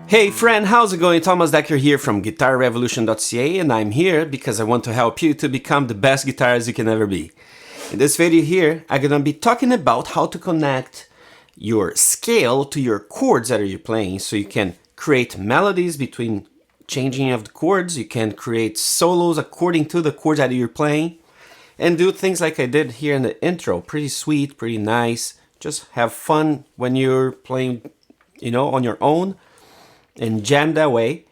Hey friend, how's it going? Thomas Decker here from GuitarRevolution.ca, and I'm here because I want to help you to become the best guitarist you can ever be. In this video here, I'm gonna be talking about how to connect your scale to your chords that you're playing, so you can create melodies between changing of the chords, you can create solos according to the chords that you're playing, and do things like I did here in the intro. Pretty sweet, pretty nice. Just have fun when you're playing, on your own, and jam that way.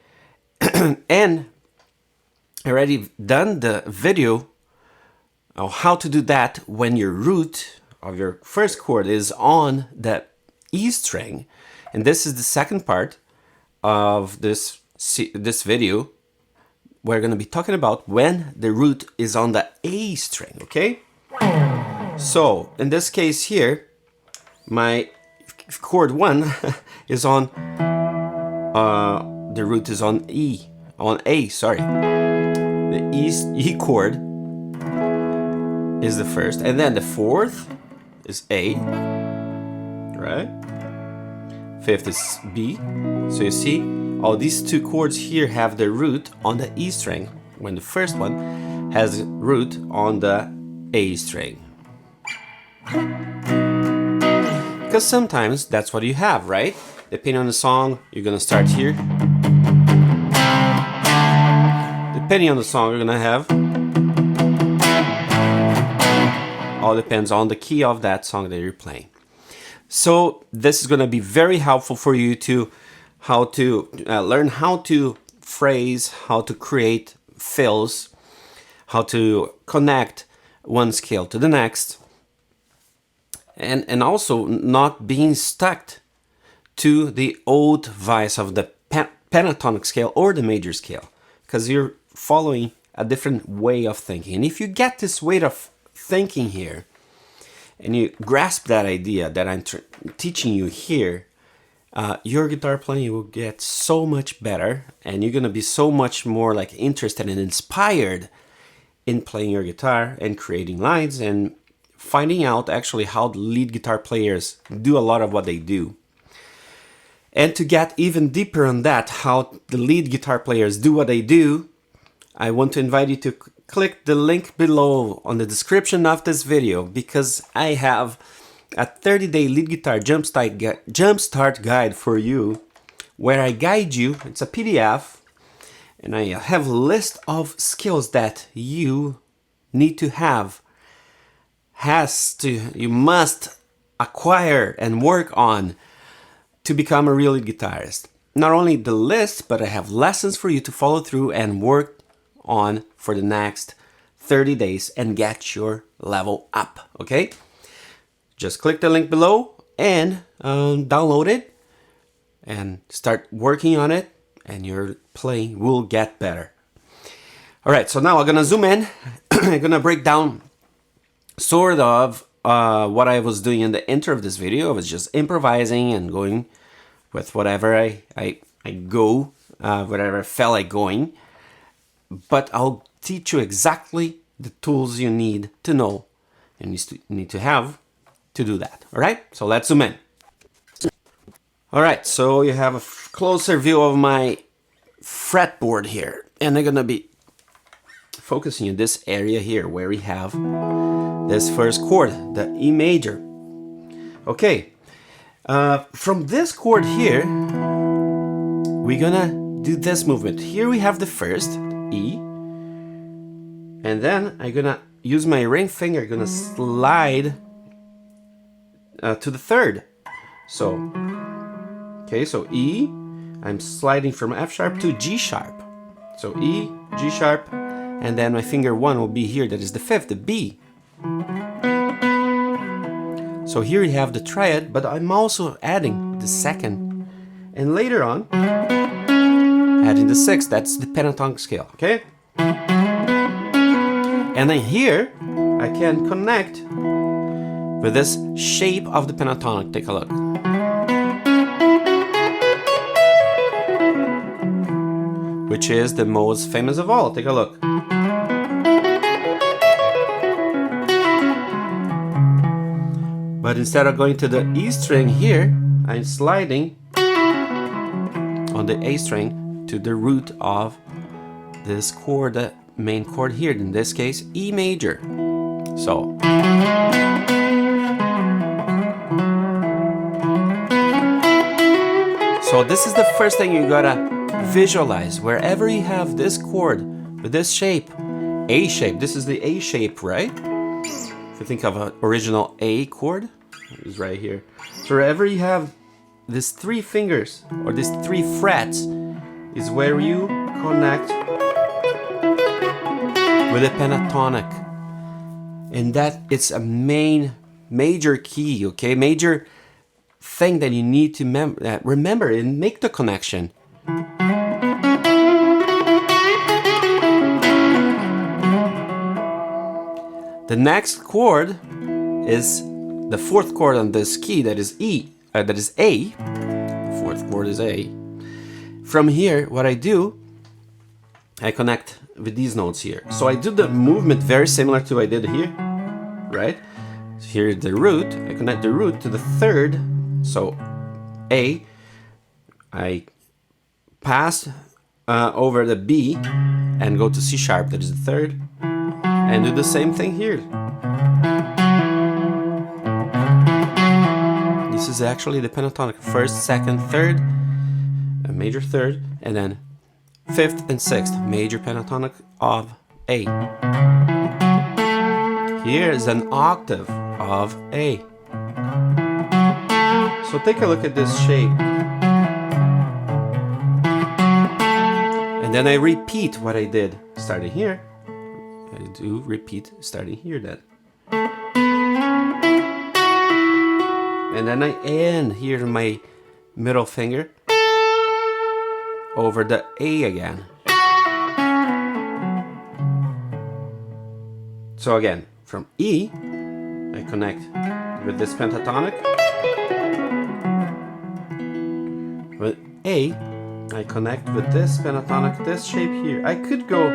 And I already done the video of how to do that when your root of your first chord is on the E string. And this is the second part of this video. We're going to be talking about when the root is on the A string, okay? So in this case here, my chord 1 is on the root is on A, sorry. The E chord is the first, and then the fourth is A, right? Fifth is B. So you see, all these two chords here have the root on the E string, when the first one has the root on the A string. Because sometimes that's what you have, right? Depending on the song, you're gonna start here. Depending on the song, you're gonna have. All depends on the key of that song that you're playing. So this is gonna be very helpful for you to learn how to phrase, how to create fills, how to connect one scale to the next, and also not being stuck to the old vice of the pentatonic scale or the major scale, because you're following a different way of thinking. And if you get this way of thinking here, and you grasp that idea that I'm teaching you here, your guitar playing will get so much better, and you're gonna be so much more like interested and inspired in playing your guitar and creating lines and finding out actually how the lead guitar players do a lot of what they do. And to get even deeper on that, how the lead guitar players do what they do, I want to invite you to click the link below on the description of this video, because I have a 30-day lead guitar jumpstart guide for you, where I guide you. It's a PDF, and I have a list of skills that you need to have, you must acquire and work on to become a real lead guitarist. Not only the list, but I have lessons for you to follow through and work on for the next 30 days and get your level up, okay? Just click the link below and download it and start working on it, and your playing will get better. All right, so now I'm gonna zoom in. I'm gonna break down sort of what I was doing in the intro of this video. I was just improvising and going with whatever I go, whatever I felt like going. But I'll teach you exactly the tools you need to know and need to have to do that. All right, so let's zoom in. All right, so you have a closer view of my fretboard here, and I'm gonna be focusing in this area here where we have this first chord, the E major. Okay, from this chord here, we're gonna do this movement. Here we have the first, E, and then I'm gonna use my ring finger, gonna slide to the third. So, okay, so E, I'm sliding from F sharp to G sharp. So E, G sharp, and then my finger 1 will be here, that is the fifth, the B. So here we have the triad, but I'm also adding the second, and later on adding the sixth. That's the pentatonic scale, okay? And then here I can connect with this shape of the pentatonic. Take a look. Which is the most famous of all. Take a look. But instead of going to the E string here, I'm sliding on the A string to the root of this chord, the main chord here, in this case E major. So this is the first thing you gotta visualize. Wherever you have this chord with this shape, A shape, this is the A shape, right? If you think of an original A chord, it's right here. So wherever you have these three fingers or these three frets is where you connect with a pentatonic. And that it's a major key, okay? Major thing that you need to remember and make the connection. The next chord is the fourth chord on this key, that is E, that is A. The fourth chord is A. From here, what I do, I connect with these notes here. So I do the movement very similar to what I did here, right? So here is the root. I connect the root to the third. So A, I pass over the B and go to C sharp, that is the third, and do the same thing here. This is actually the pentatonic. First, second, third, a major third, and then fifth and sixth, major pentatonic of A. Here is an octave of A. So take a look at this shape. And then I repeat what I did starting here. I do repeat starting here then. And then I end here my middle finger over the A again. So again, from E, I connect with this pentatonic. With A, I connect with this pentatonic, this shape here. I could go.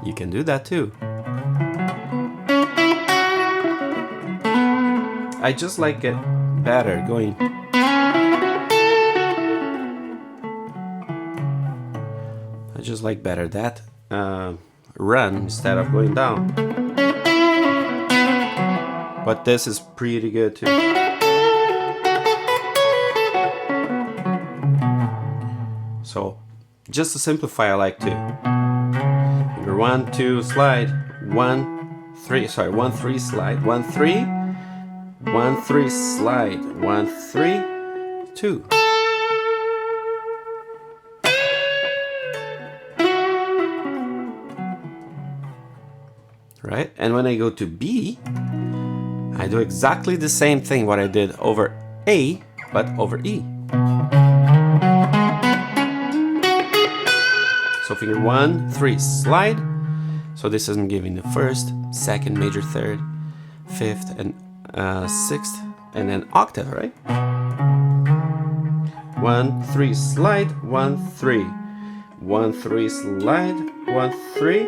You can do that too. I just like it better going. I just like better that run instead of going down. But this is pretty good too. So just to simplify, I like to figure 1, 2, slide, 1, 3, sorry, 1, 3, slide, 1, 3, 1, 3, slide, 1, 3, 2. Right? And when I go to B, I do exactly the same thing what I did over A, but over E. So finger 1, 3, slide. So this is giving the first, second, major third, fifth, and sixth, and then octave, right? 1, 3, slide, 1, 3. 1, 3, slide, 1, 3,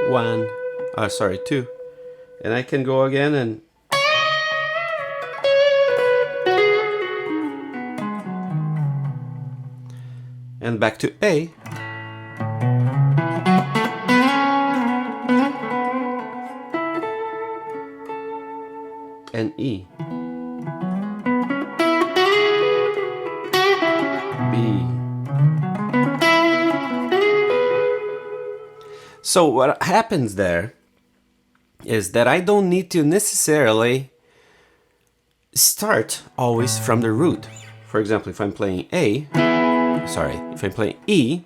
1. Sorry, 2. And I can go again and back to A. And E. B. So what happens there is that I don't need to necessarily start always from the root. For example, if I'm playing if I'm playing E,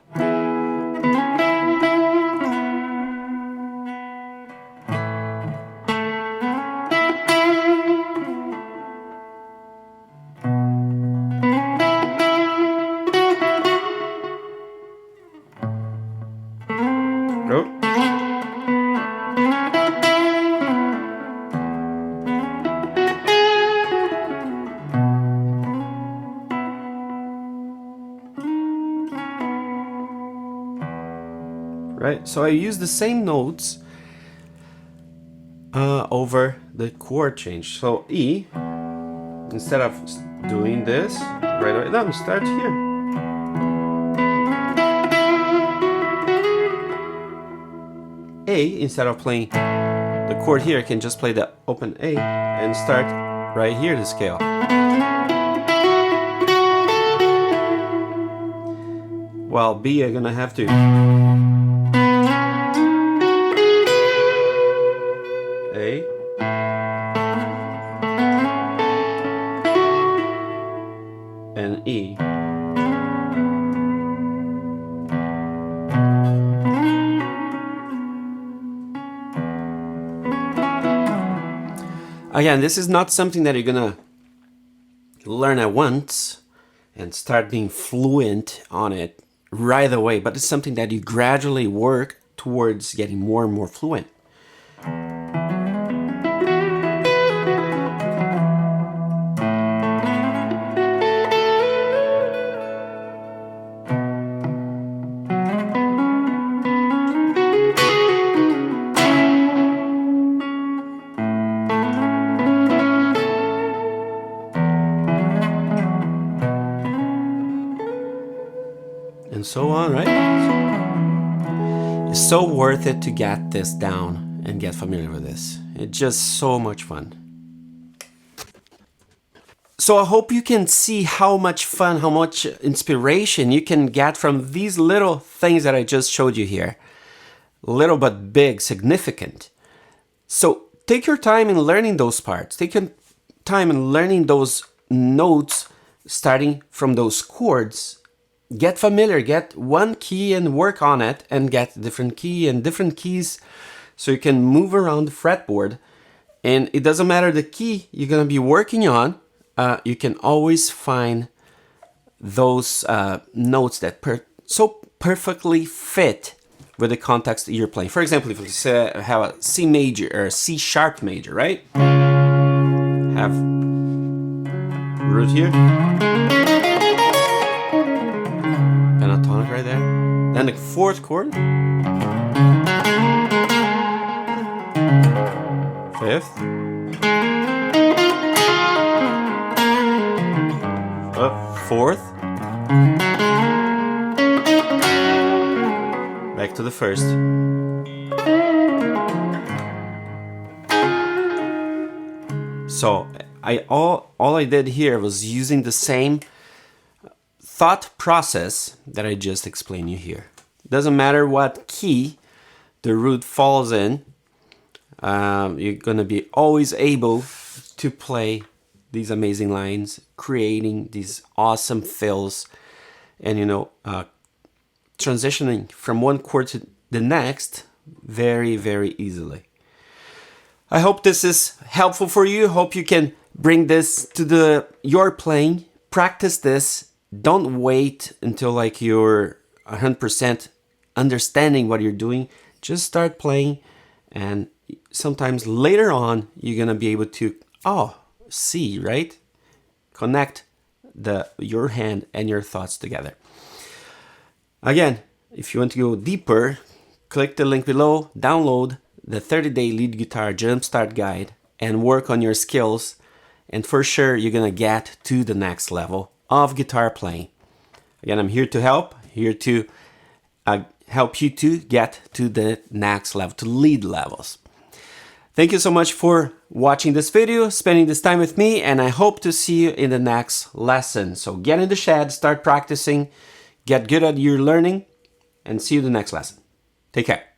right? So I use the same notes over the chord change. So E, instead of doing this right away. No, start here. A, instead of playing the chord here, I can just play the open A and start right here the scale. While B, I'm gonna have to A, and E. Again, this is not something that you're gonna learn at once and start being fluent on it right away, but it's something that you gradually work towards getting more and more fluent. And so on, right? It's so worth it to get this down and get familiar with this. It's just so much fun. So I hope you can see how much fun, how much inspiration you can get from these little things that I just showed you here. Little but big, significant. So take your time in learning those parts. Take your time in learning those notes, starting from those chords. Get familiar, get one key and work on it, and get different key and different keys so you can move around the fretboard. And it doesn't matter the key you're gonna be working on, you can always find those notes that so perfectly fit with the context that you're playing. For example, if you say, have a C major or a C sharp major, right? Have root here. Pentatonic right there. Then the fourth chord. Fifth. Fourth. Back to the first. So all I did here was using the same thought process that I just explained you here. Doesn't matter what key the root falls in, you're gonna be always able to play these amazing lines, creating these awesome fills, and transitioning from one chord to the next very, very easily. I hope this is helpful for you. Hope you can bring this to your playing. Practice this. Don't wait until like you're 100% understanding what you're doing. Just start playing, and sometimes later on you're gonna be able to see, right? Connect your hand and your thoughts together. Again, if you want to go deeper, click the link below, download the 30-day lead guitar jumpstart guide, and work on your skills. And for sure, you're gonna get to the next level of guitar playing. Again, I'm here to help you to get to the next level, to lead levels. Thank you so much for watching this video, spending this time with me, and I hope to see you in the next lesson. So get in the shed, start practicing, get good at your learning, and see you in the next lesson. Take care.